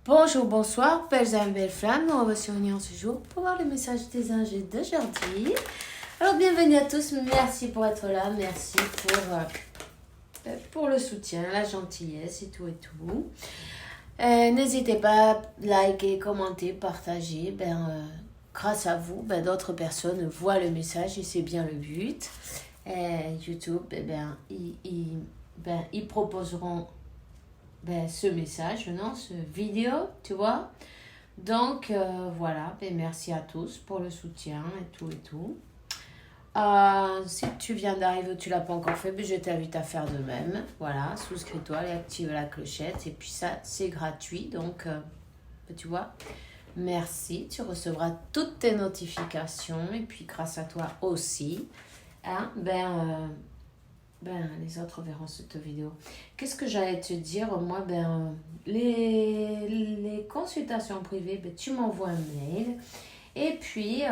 Bonjour, bonsoir, belles âmes, belles flammes. Nous on va se réunir ce jour pour voir le message des anges d'aujourd'hui. Alors, bienvenue à tous. Merci pour être là. Merci pour le soutien, la gentillesse et tout et tout. N'hésitez pas à liker, commenter, partager. Grâce à vous, d'autres personnes voient le message et c'est bien le but. YouTube, ils proposeront ce message, non, ce vidéo, tu vois. Donc, voilà, merci à tous pour le soutien et tout et tout. Si tu viens d'arriver ou tu ne l'as pas encore fait, je t'invite à faire de même. Voilà, souscris-toi et active la clochette. Et puis ça, c'est gratuit, donc, tu vois. Merci, tu recevras toutes tes notifications. Et puis, grâce à toi aussi, hein, les autres verront cette vidéo. Qu'est-ce que j'allais te dire? Moi, les consultations privées, tu m'envoies un mail. Et puis,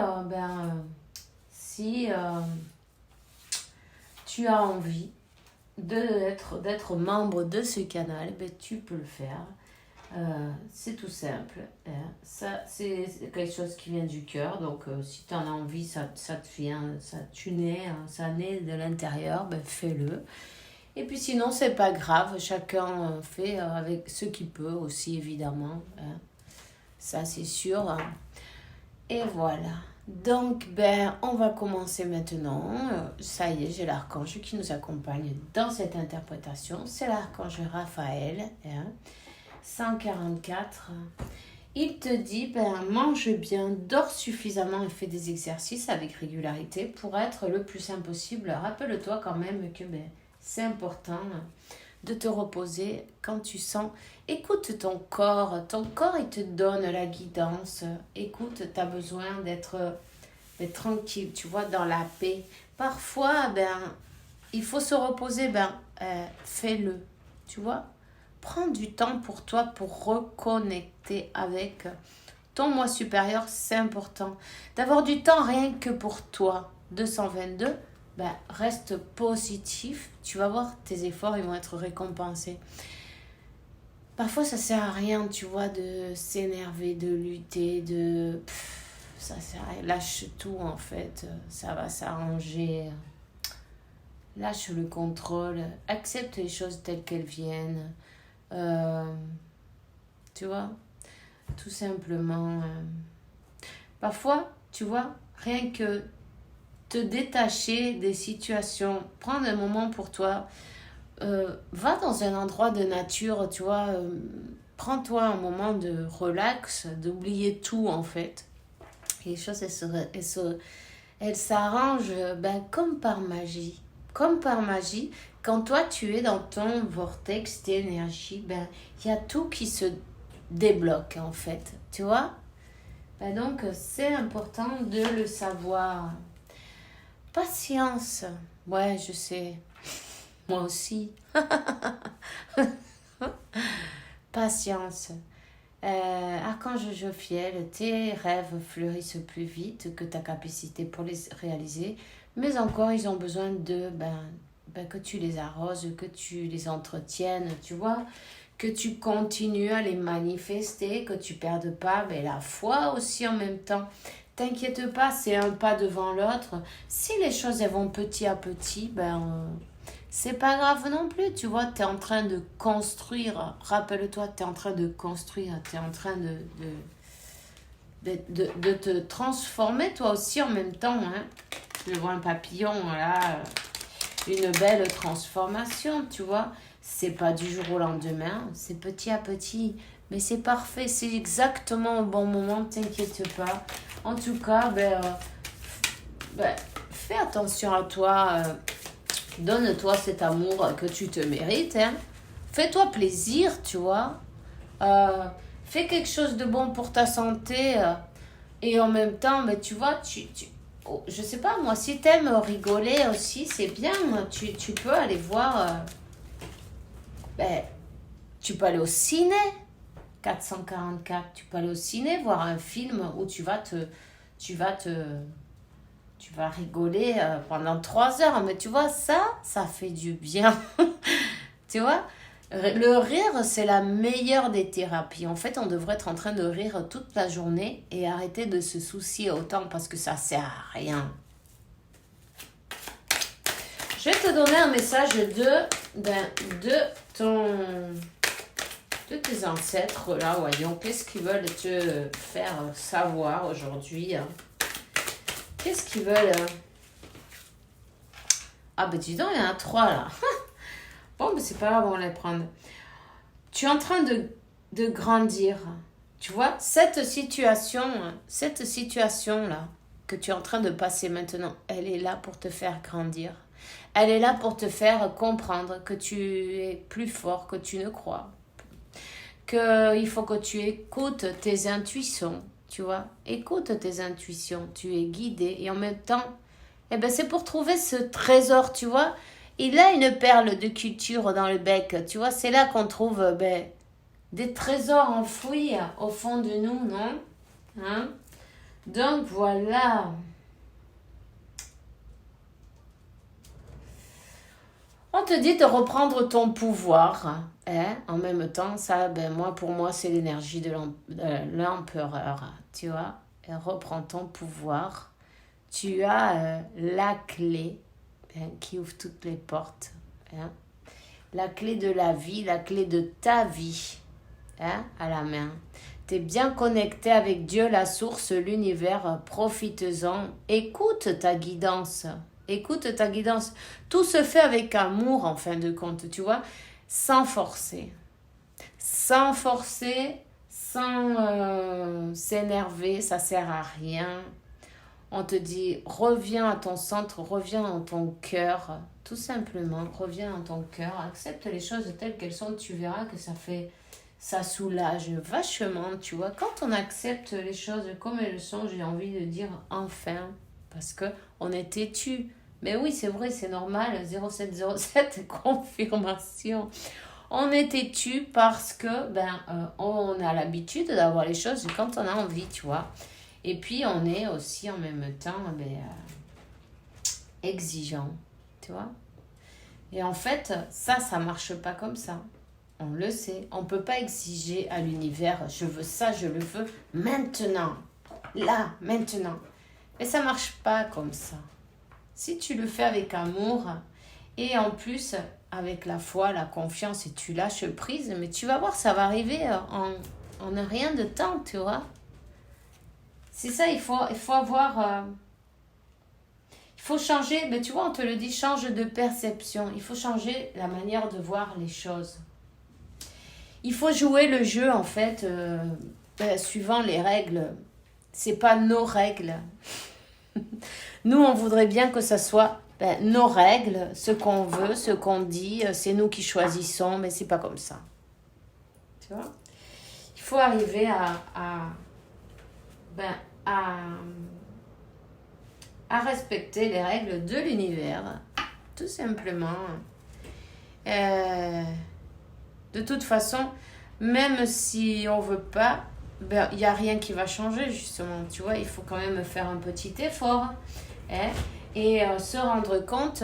si tu as envie d'être membre de ce canal, tu peux le faire. C'est tout simple. Hein. Ça, c'est quelque chose qui vient du cœur. Donc, si tu en as envie, ça te vient, ça naît de l'intérieur, fais-le. Et puis sinon, c'est pas grave. Chacun fait avec ce qu'il peut aussi, évidemment. Hein. Ça, c'est sûr. Hein. Et voilà. Donc, on va commencer maintenant. Ça y est, j'ai l'archange qui nous accompagne dans cette interprétation. C'est l'archange Raphaël. Hein. 144. Il te dit, mange bien, dors suffisamment et fais des exercices avec régularité pour être le plus sain possible. Rappelle-toi quand même que c'est important de te reposer quand tu sens. Écoute ton corps, il te donne la guidance. Écoute, tu as besoin d'être tranquille, tu vois, dans la paix. Parfois, il faut se reposer, fais-le, tu vois. Prends du temps pour toi pour reconnecter avec ton moi supérieur, c'est important. D'avoir du temps rien que pour toi. 222, reste positif. Tu vas voir, tes efforts, ils vont être récompensés. Parfois, ça sert à rien, tu vois, de s'énerver, de lutter, ça sert à rien. Lâche tout, en fait. Ça va s'arranger. Lâche le contrôle. Accepte les choses telles qu'elles viennent. Tu vois, tout simplement. Parfois, tu vois, rien que te détacher des situations, prendre un moment pour toi, va dans un endroit de nature, tu vois, prends-toi un moment de relax, d'oublier tout en fait. Et les choses, elles s'arrangent comme par magie. Comme par magie, quand toi tu es dans ton vortex d'énergie, il y a tout qui se débloque en fait, tu vois. Donc c'est important de le savoir. Patience, ouais, je sais, moi aussi. Patience. Archange Jophiel, tes rêves fleurissent plus vite que ta capacité pour les réaliser, mais encore ils ont besoin de que tu les arroses, que tu les entretiennes, tu vois, que tu continues à les manifester, que tu perdes pas la foi aussi en même temps. T'inquiète pas, c'est un pas devant l'autre. Si les choses elles vont petit à petit, c'est pas grave non plus, tu vois, tu es en train de construire. Rappelle-toi, tu es en train de construire, tu es en train de te transformer toi aussi en même temps. Hein. Je vois un papillon, là, une belle transformation, tu vois. C'est pas du jour au lendemain, c'est petit à petit. Mais c'est parfait, c'est exactement au bon moment, t'inquiète pas. En tout cas, fais attention à toi. Donne-toi cet amour que tu te mérites. Hein. Fais-toi plaisir, tu vois. Fais quelque chose de bon pour ta santé. Et en même temps, tu vois, je sais pas, moi, si t'aimes rigoler aussi, c'est bien. Tu peux aller voir... tu peux aller au ciné. 444. Tu peux aller au ciné, voir un film où tu vas rigoler pendant 3 heures. Mais tu vois, ça fait du bien. Tu vois, Le rire, c'est la meilleure des thérapies. En fait, on devrait être en train de rire toute la journée et arrêter de se soucier autant parce que ça sert à rien. Je vais te donner un message de tes ancêtres, là, voyons. Qu'est-ce qu'ils veulent te faire savoir aujourd'hui, hein? Qu'est-ce qu'ils veulent? Ah, ben dis donc, il y en a 3, là. Bon, mais c'est pas grave, on va les prendre. Tu es en train de grandir. Tu vois, cette situation-là que tu es en train de passer maintenant, elle est là pour te faire grandir. Elle est là pour te faire comprendre que tu es plus fort que tu ne crois. Qu'il faut que tu écoutes tes intuitions, tu vois. Écoute tes intuitions, tu es guidé. Et en même temps, eh ben, c'est pour trouver ce trésor, tu vois. Il a une perle de culture dans le bec, tu vois. C'est là qu'on trouve des trésors enfouis au fond de nous, non? Hein? Donc voilà. On te dit de reprendre ton pouvoir. Hein? En même temps, ça, pour moi, c'est l'énergie de l'empereur. Tu vois? Et reprends ton pouvoir. Tu as la clé qui ouvre toutes les portes. Hein? La clé de la vie, la clé de ta vie. Hein? À la main. Tu es bien connecté avec Dieu, la source, l'univers. Profite-en. Écoute ta guidance. Écoute ta guidance. Tout se fait avec amour en fin de compte, tu vois, sans forcer. Sans forcer, sans s'énerver, ça sert à rien. On te dit, reviens à ton centre, reviens dans ton cœur. Tout simplement, reviens dans ton cœur. Accepte les choses telles qu'elles sont, tu verras que ça soulage vachement, tu vois. Quand on accepte les choses comme elles sont, j'ai envie de dire enfin. Parce qu'on est têtu. Mais oui, c'est vrai, c'est normal. 0707, confirmation. On est têtu parce que on a l'habitude d'avoir les choses quand on a envie, tu vois. Et puis, on est aussi en même temps exigeant, tu vois. Et en fait, ça marche pas comme ça. On le sait. On ne peut pas exiger à l'univers, je veux ça, je le veux maintenant. Là, maintenant. Mais ça marche pas comme ça. Si tu le fais avec amour et en plus avec la foi, la confiance et tu lâches prise, mais tu vas voir, ça va arriver en un rien de temps, tu vois. C'est ça, il faut avoir... il faut changer, mais tu vois, on te le dit, change de perception. Il faut changer la manière de voir les choses. Il faut jouer le jeu, en fait, suivant les règles. C'est pas nos règles. Nous, on voudrait bien que ça soit nos règles, ce qu'on veut, ce qu'on dit, c'est nous qui choisissons, mais c'est pas comme ça. Tu vois? Il faut arriver à respecter les règles de l'univers, tout simplement. De toute façon, même si on veut pas, il n'y a rien qui va changer, justement. Tu vois, il faut quand même faire un petit effort. Hein, et se rendre compte,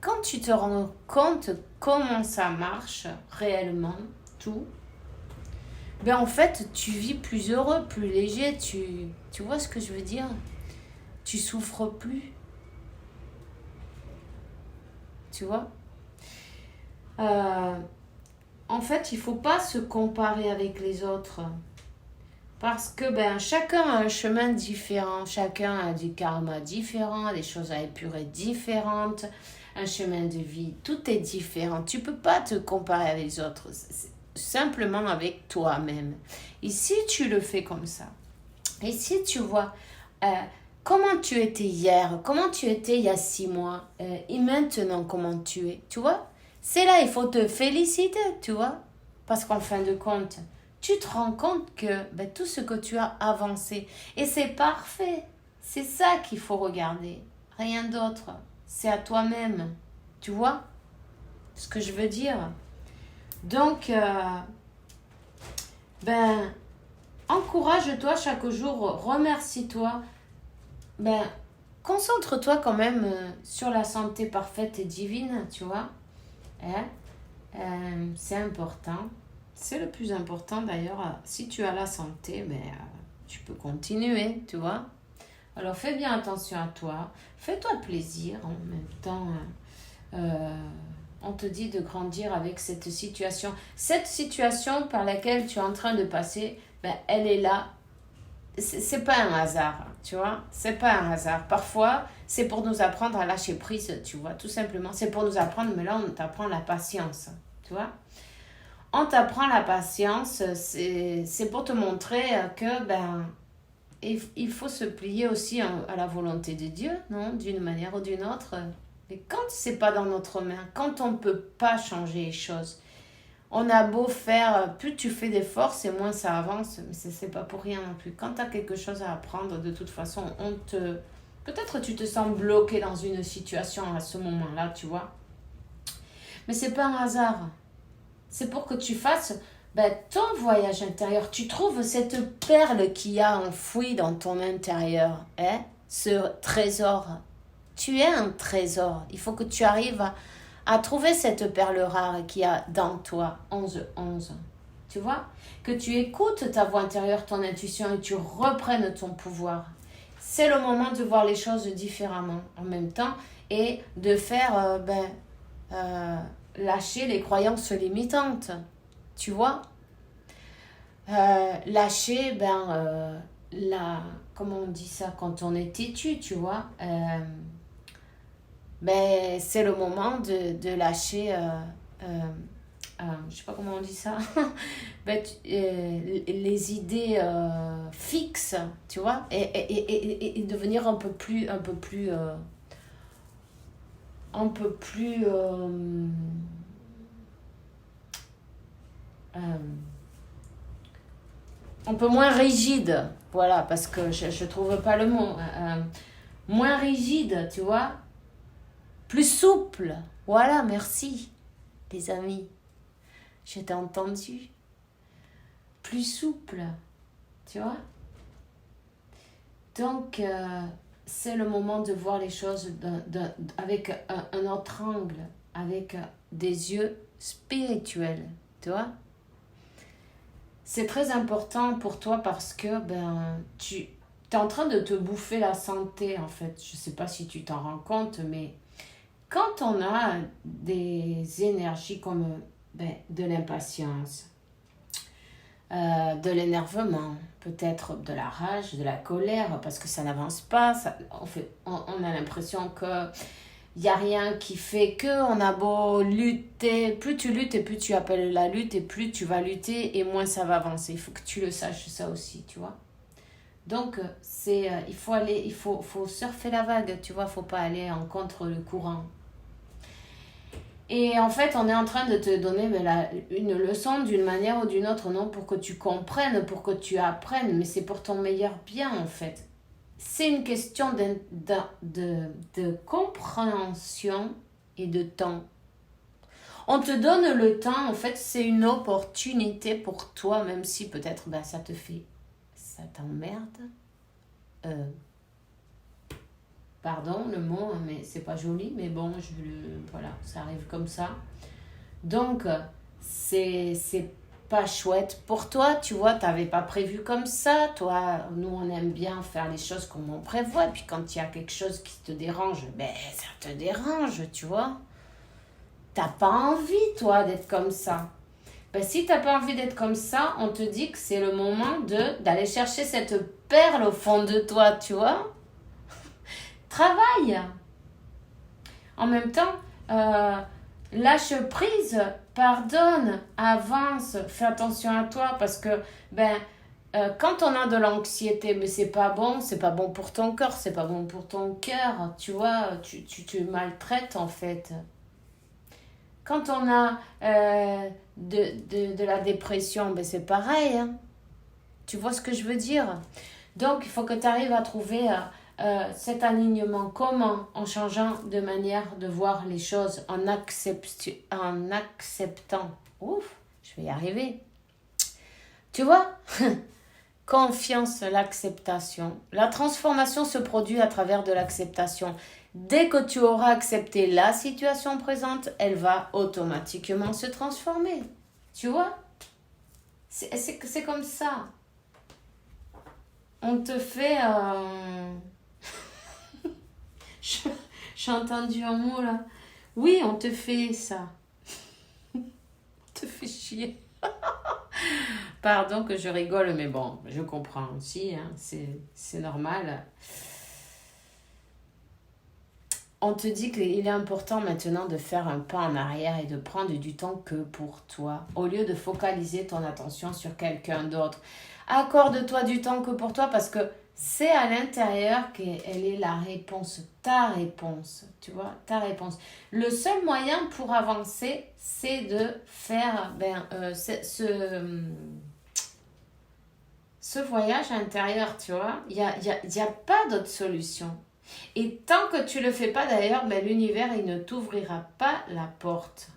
quand tu te rends compte comment ça marche réellement, tout, en fait, tu vis plus heureux, plus léger. Tu vois ce que je veux dire? Tu souffres plus. Tu vois? En fait, il ne faut pas se comparer avec les autres. Parce que chacun a un chemin différent, chacun a du karma différent, des choses à épurer différentes, un chemin de vie, tout est différent. Tu ne peux pas te comparer avec les autres, c'est simplement avec toi-même. Et si tu le fais comme ça, et si tu vois comment tu étais hier, comment tu étais il y a 6 mois, et maintenant comment tu es, tu vois, c'est là, il faut te féliciter, tu vois, parce qu'en fin de compte, tu te rends compte que tout ce que tu as avancé, et c'est parfait, c'est ça qu'il faut regarder, rien d'autre, c'est à toi-même, tu vois ce que je veux dire? Donc, encourage-toi chaque jour, remercie-toi, concentre-toi quand même sur la santé parfaite et divine, tu vois, hein? C'est important. C'est le plus important d'ailleurs. Si tu as la santé, tu peux continuer, tu vois. Alors fais bien attention à toi. Fais-toi plaisir en même temps. On te dit de grandir avec cette situation. Cette situation par laquelle tu es en train de passer, elle est là. C'est pas un hasard, tu vois. C'est pas un hasard. Parfois, c'est pour nous apprendre à lâcher prise, tu vois. Tout simplement, c'est pour nous apprendre, mais là, on t'apprend la patience, tu vois. On t'apprend la patience, c'est pour te montrer que, il faut se plier aussi à la volonté de Dieu, non? D'une manière ou d'une autre. Mais quand c'est pas dans notre main, quand on ne peut pas changer les choses, on a beau faire, plus tu fais d'efforts, c'est moins ça avance, mais c'est pas pour rien non plus. Quand tu as quelque chose à apprendre, de toute façon, peut-être tu te sens bloqué dans une situation à ce moment-là, tu vois. Mais c'est pas un hasard. C'est pour que tu fasses ton voyage intérieur. Tu trouves cette perle qu'il y a enfouie dans ton intérieur, hein? Ce trésor. Tu es un trésor. Il faut que tu arrives à trouver cette perle rare qu'il y a dans toi, 11-11. Tu vois? Que tu écoutes ta voix intérieure, ton intuition et tu reprennes ton pouvoir. C'est le moment de voir les choses différemment en même temps et de faire lâcher les croyances limitantes. Tu vois? Lâcher, comment on dit ça quand on est têtu, tu vois? C'est le moment de lâcher, je sais pas comment on dit ça, les idées fixes, tu vois, et devenir un peu plus un peu moins rigide, voilà, parce que je trouve pas le mot, moins rigide, tu vois, plus souple, voilà, merci, les amis, je t'ai entendu, plus souple, tu vois, donc c'est le moment de voir les choses avec un autre angle, avec des yeux spirituels, tu vois. C'est très important pour toi parce que tu es en train de te bouffer la santé en fait. Je ne sais pas si tu t'en rends compte, mais quand on a des énergies comme de l'impatience, de l'énervement, peut-être de la rage, de la colère, parce que ça n'avance pas, on a l'impression que il n'y a rien qui fait que, on a beau lutter, plus tu luttes et plus tu appelles la lutte et plus tu vas lutter et moins ça va avancer. Il faut que tu le saches ça aussi, tu vois. Donc, il faut surfer la vague, tu vois, il ne faut pas aller en contre le courant. Et en fait, on est en train de te donner une leçon d'une manière ou d'une autre, non, pour que tu comprennes, pour que tu apprennes, mais c'est pour ton meilleur bien en fait. C'est une question de compréhension et de temps. On te donne le temps, en fait, c'est une opportunité pour toi, même si peut-être ça t'emmerde. Pardon le mot, mais c'est pas joli, mais bon, voilà, ça arrive comme ça. Donc, c'est pas chouette pour toi, tu vois, t'avais pas prévu comme ça, toi, nous on aime bien faire les choses comme on prévoit, et puis quand il y a quelque chose qui te dérange, ça te dérange, tu vois. T'as pas envie, toi, d'être comme ça. Si t'as pas envie d'être comme ça, on te dit que c'est le moment d'aller chercher cette perle au fond de toi, tu vois. Travaille. En même temps, lâche prise, pardonne, avance, fais attention à toi parce que quand on a de l'anxiété, mais c'est pas bon pour ton corps, c'est pas bon pour ton cœur, tu vois, tu maltraites en fait. Quand on a de la dépression, c'est pareil, hein. Tu vois ce que je veux dire? Donc il faut que tu arrives à trouver cet alignement. Comment? En changeant de manière de voir les choses, en acceptant. Ouf, je vais y arriver. Tu vois? Confiance, l'acceptation. La transformation se produit à travers de l'acceptation. Dès que tu auras accepté la situation présente, elle va automatiquement se transformer. Tu vois? C'est comme ça. On te fait... J'ai entendu un mot là. Oui, on te fait ça. On te fait chier. Pardon que je rigole, mais bon, je comprends aussi, hein, c'est normal. On te dit qu'il est important maintenant de faire un pas en arrière et de prendre du temps que pour toi, au lieu de focaliser ton attention sur quelqu'un d'autre. Accorde-toi du temps que pour toi parce que c'est à l'intérieur qu'elle est la réponse, ta réponse, tu vois, ta réponse. Le seul moyen pour avancer, c'est de faire ce voyage intérieur, tu vois. Il y a pas d'autre solution. Et tant que tu le fais pas d'ailleurs, ben, l'univers, il ne t'ouvrira pas la porte.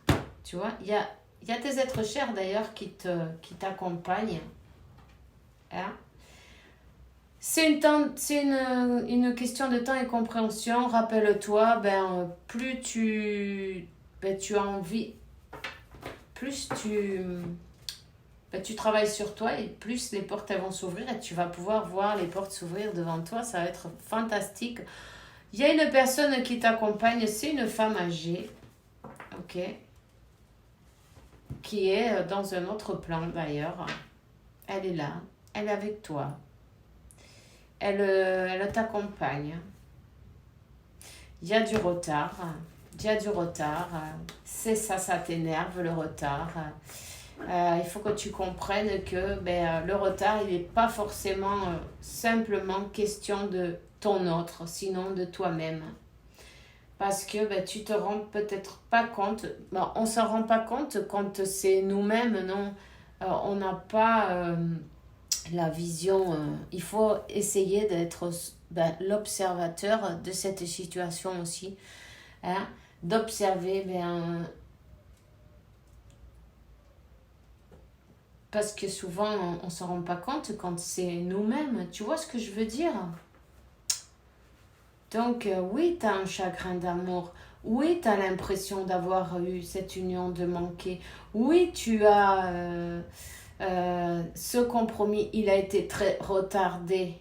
Tu vois, il y a tes êtres chers d'ailleurs qui t'accompagnent. Hein. C'est une question de temps et compréhension. Rappelle-toi, plus tu as envie, plus tu travailles sur toi et plus les portes elles vont s'ouvrir et tu vas pouvoir voir les portes s'ouvrir devant toi. Ça va être fantastique. Il y a une personne qui t'accompagne, c'est une femme âgée, ok, qui est dans un autre plan d'ailleurs. Elle est là, elle est avec toi. Elle t'accompagne. Il y a du retard. Il y a du retard. C'est ça, ça t'énerve, le retard. Il faut que tu comprennes que le retard, il n'est pas forcément simplement question de ton autre, sinon de toi-même. Parce que tu te rends peut-être pas compte. On ne s'en rend pas compte quand c'est nous-mêmes, non. On n'a pas la vision. Il faut essayer d'être l'observateur de cette situation aussi. Hein, d'observer, parce que souvent on ne s'en rend pas compte quand c'est nous-mêmes. Tu vois ce que je veux dire? Donc oui, tu as un chagrin d'amour. Oui, tu as l'impression d'avoir eu cette union de manquer. Oui, tu as ce compromis, il a été très retardé.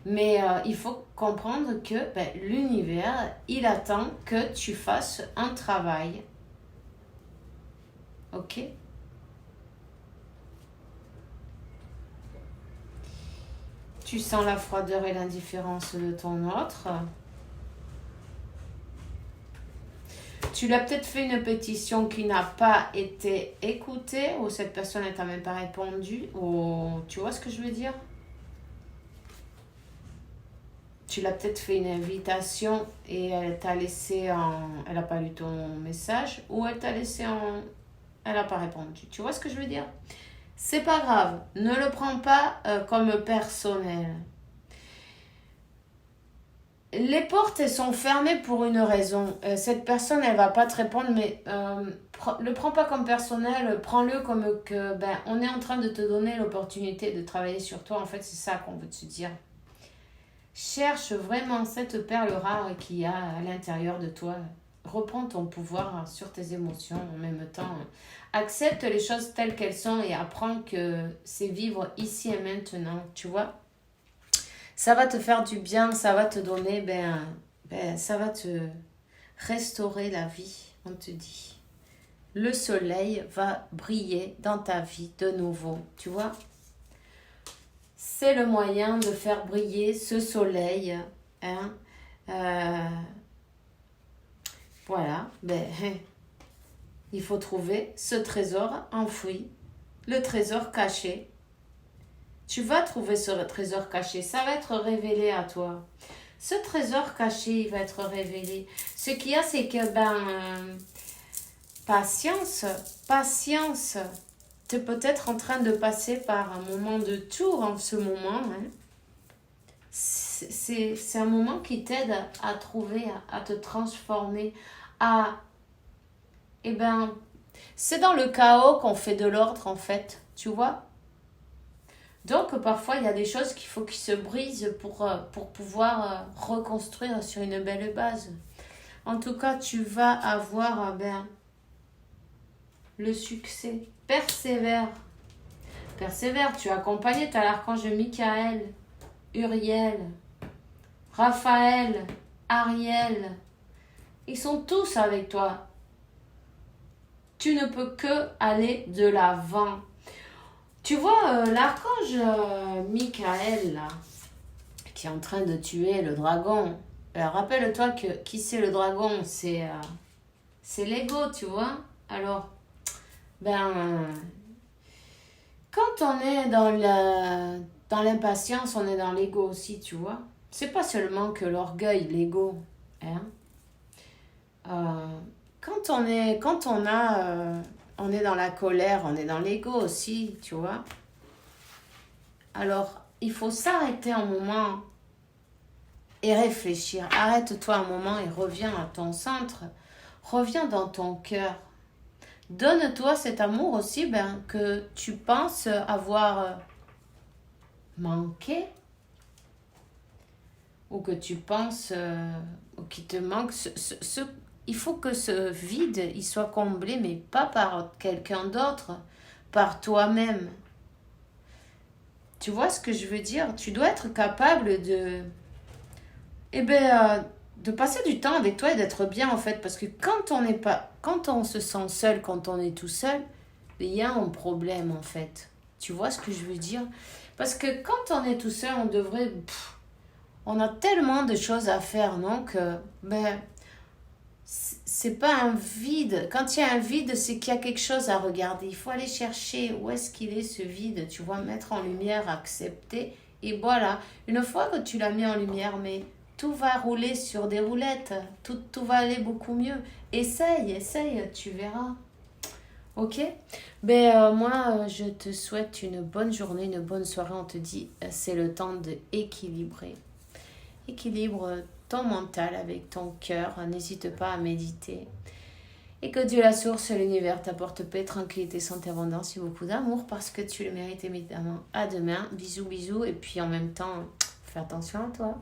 Mais il faut comprendre que l'univers, il attend que tu fasses un travail. Ok? Tu sens la froideur et l'indifférence de ton autre. Tu l'as peut-être fait une pétition qui n'a pas été écoutée ou cette personne ne t'a même pas répondu. Ou tu vois ce que je veux dire? Tu l'as peut-être fait une invitation et elle t'a laissé elle n'a pas lu ton message ou elle t'a laissé elle n'a pas répondu. Tu vois ce que je veux dire? C'est pas grave. Ne le prends pas comme personnel. Les portes, elles sont fermées pour une raison. Cette personne, elle va pas te répondre, mais le prends pas comme personnel, prends-le comme que on est en train de te donner l'opportunité de travailler sur toi. En fait, c'est ça qu'on veut te dire. Cherche vraiment cette perle rare qu'il y a à l'intérieur de toi. Reprends ton pouvoir sur tes émotions en même temps. Accepte les choses telles qu'elles sont et apprends que c'est vivre ici et maintenant, tu vois. Ça va te faire du bien, ça va te donner, ça va te restaurer la vie, on te dit. Le soleil va briller dans ta vie de nouveau, tu vois. C'est le moyen de faire briller ce soleil, hein. Voilà, il faut trouver ce trésor enfoui, le trésor caché. Tu vas trouver ce trésor caché, ça va être révélé à toi. Ce trésor caché, il va être révélé. Ce qu'il y a, c'est que, patience. Tu es peut-être en train de passer par un moment de tour en ce moment. Hein. C'est un moment qui t'aide à trouver, à te transformer, c'est dans le chaos qu'on fait de l'ordre, en fait. Tu vois? Donc, parfois, il y a des choses qu'il faut qu'ils se brisent pour pouvoir reconstruire sur une belle base. En tout cas, tu vas avoir le succès. Persévère. Persévère. Tu es accompagné, tu as l'archange Michael, Uriel, Raphaël, Ariel. Ils sont tous avec toi. Tu ne peux que aller de l'avant. Tu vois, l'archange Michael, là, qui est en train de tuer le dragon. Rappelle-toi que qui c'est le dragon? C'est l'ego, tu vois. Alors, quand on est dans l'impatience, on est dans l'ego aussi, tu vois. C'est pas seulement que l'orgueil, l'ego. Hein? On est dans la colère, on est dans l'ego aussi, tu vois. Alors, il faut s'arrêter un moment et réfléchir. Arrête-toi un moment et reviens à ton centre. Reviens dans ton cœur. Donne-toi cet amour aussi que tu penses avoir manqué ou que tu penses ou qui te manque. Il faut que ce vide, il soit comblé, mais pas par quelqu'un d'autre, par toi-même. Tu vois ce que je veux dire? Tu dois être capable de passer du temps avec toi et d'être bien en fait. Parce que quand on se sent seul, quand on est tout seul, il y a un problème en fait. Tu vois ce que je veux dire? Parce que quand on est tout seul, on a tellement de choses à faire, non? Que, c'est pas un vide. Quand il y a un vide, c'est qu'il y a quelque chose à regarder. Il faut aller chercher où est-ce qu'il est ce vide. Tu vois, mettre en lumière, accepter. Et voilà, une fois que tu l'as mis en lumière, mais tout va rouler sur des roulettes. Tout va aller beaucoup mieux. Essaye, tu verras. Ok? Moi, je te souhaite une bonne journée, une bonne soirée. On te dit, c'est le temps d'équilibrer. Équilibre ton mental avec ton cœur. N'hésite pas à méditer. Et que Dieu la source, l'univers t'apporte paix, tranquillité, santé, abondance et beaucoup d'amour parce que tu le mérites évidemment. À demain. Bisous, bisous. Et puis en même temps, fais attention à toi.